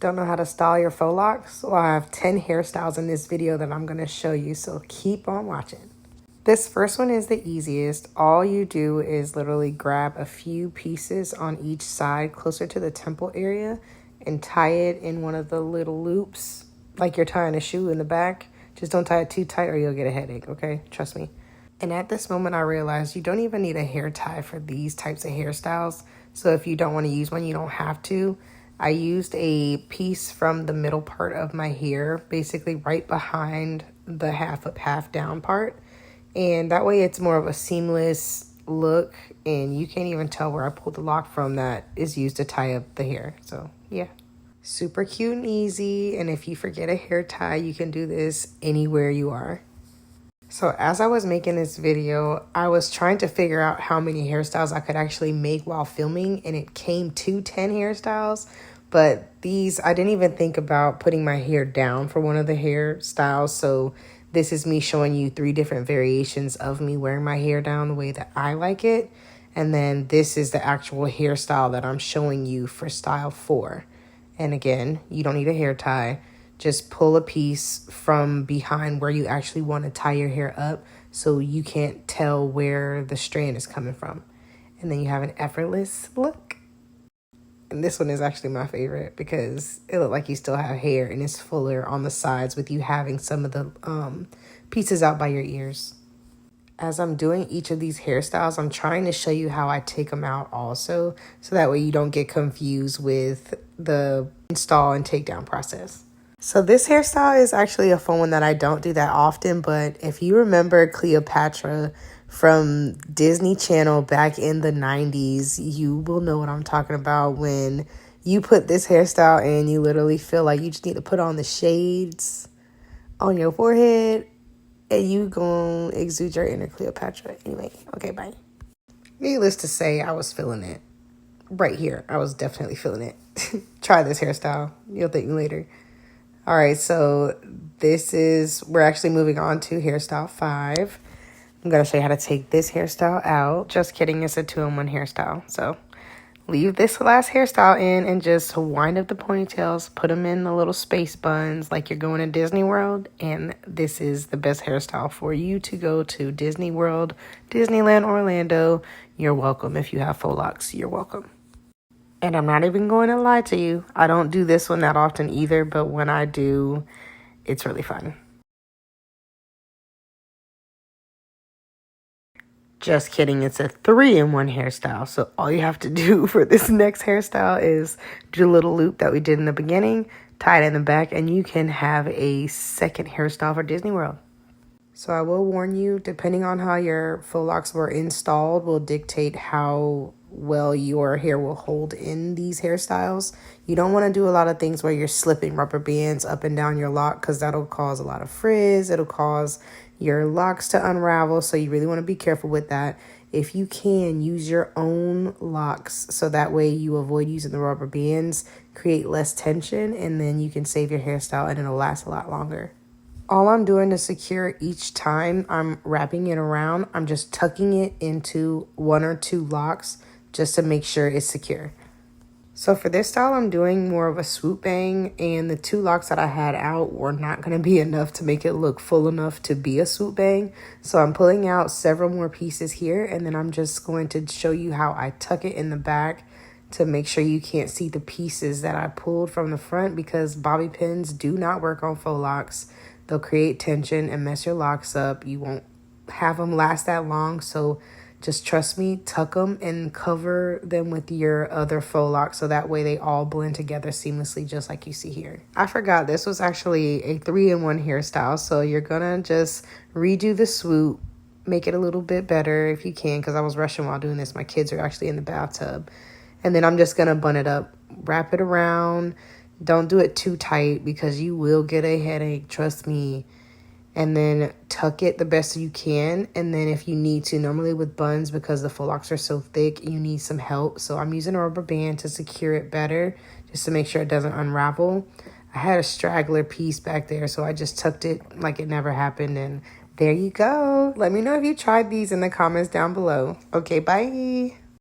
Don't know how to style your faux locks? Well, I have 10 hairstyles in this video that I'm going to show you, so keep on watching. This first one is the easiest. All you do is literally grab a few pieces on each side closer to the temple area and tie it in one of the little loops like you're tying a shoe in the back. Just don't tie it too tight or you'll get a headache, okay? Trust me. And at this moment, I realized you don't even need a hair tie for these types of hairstyles. So if you don't want to use one, you don't have to. I used a piece from the middle part of my hair, basically right behind the half up, half down part. And that way it's more of a seamless look and you can't even tell where I pulled the lock from that is used to tie up the hair. So yeah, super cute and easy. And if you forget a hair tie, you can do this anywhere you are. So as I was making this video, I was trying to figure out how many hairstyles I could actually make while filming, and it came to 10 hairstyles. But these, I didn't even think about putting my hair down for one of the hairstyles. So this is me showing you 3 different variations of me wearing my hair down the way that I like it. And then this is the actual hairstyle that I'm showing you for style 4. And again, you don't need a hair tie. Just pull a piece from behind where you actually want to tie your hair up so you can't tell where the strand is coming from. And then you have an effortless look. And this one is actually my favorite because it looks like you still have hair and it's fuller on the sides with you having some of the pieces out by your ears. As I'm doing each of these hairstyles, I'm trying to show you how I take them out also, so that way you don't get confused with the install and takedown process. So this hairstyle is actually a fun one that I don't do that often, but if you remember Cleopatra from Disney Channel back in the 90s, you will know what I'm talking about when you put this hairstyle and you literally feel like you just need to put on the shades on your forehead and you gonna exude your inner Cleopatra. Anyway, okay, bye. Needless to say, I was feeling it. Right here, I was definitely feeling it. Try this hairstyle. You'll thank me later. All right, so we're actually moving on to hairstyle 5. I'm going to show you how to take this hairstyle out. Just kidding, it's a 2-in-1 hairstyle. So leave this last hairstyle in and just wind up the ponytails, put them in the little space buns like you're going to Disney World. And this is the best hairstyle for you to go to Disney World, Disneyland, Orlando. You're welcome. If you have faux locks, you're welcome. And I'm not even going to lie to you. I don't do this one that often either, but when I do, it's really fun. Just kidding, it's a 3-in-1 hairstyle. So all you have to do for this next hairstyle is do a little loop that we did in the beginning, tie it in the back, and you can have a second hairstyle for Disney World. So I will warn you, depending on how your faux locks were installed will dictate how well your hair will hold in these hairstyles. You don't want to do a lot of things where you're slipping rubber bands up and down your lock because that'll cause a lot of frizz. It'll cause your locks to unravel. So you really want to be careful with that. If you can, use your own locks so that way you avoid using the rubber bands, create less tension, and then you can save your hairstyle and it'll last a lot longer. All I'm doing to secure each time I'm wrapping it around, I'm just tucking it into 1 or 2 locks just to make sure it's secure. So for this style, I'm doing more of a swoop bang, and the 2 locks that I had out were not going to be enough to make it look full enough to be a swoop bang. So I'm pulling out several more pieces here, and then I'm just going to show you how I tuck it in the back to make sure you can't see the pieces that I pulled from the front, because bobby pins do not work on faux locks. They'll create tension and mess your locks up. You won't have them last that long, so just trust me, tuck them and cover them with your other faux locks so that way they all blend together seamlessly just like you see here. I forgot this was actually a 3-in-1 hairstyle, so you're gonna just redo the swoop, make it a little bit better if you can, because I was rushing while doing this. My kids are actually in the bathtub. And then I'm just gonna bun it up, wrap it around. Don't do it too tight because you will get a headache, trust me. And then tuck it the best you can. And then if you need to, normally with buns, because the faux locks are so thick, you need some help. So I'm using a rubber band to secure it better, just to make sure it doesn't unravel. I had a straggler piece back there, so I just tucked it like it never happened. And there you go. Let me know if you tried these in the comments down below. Okay, bye.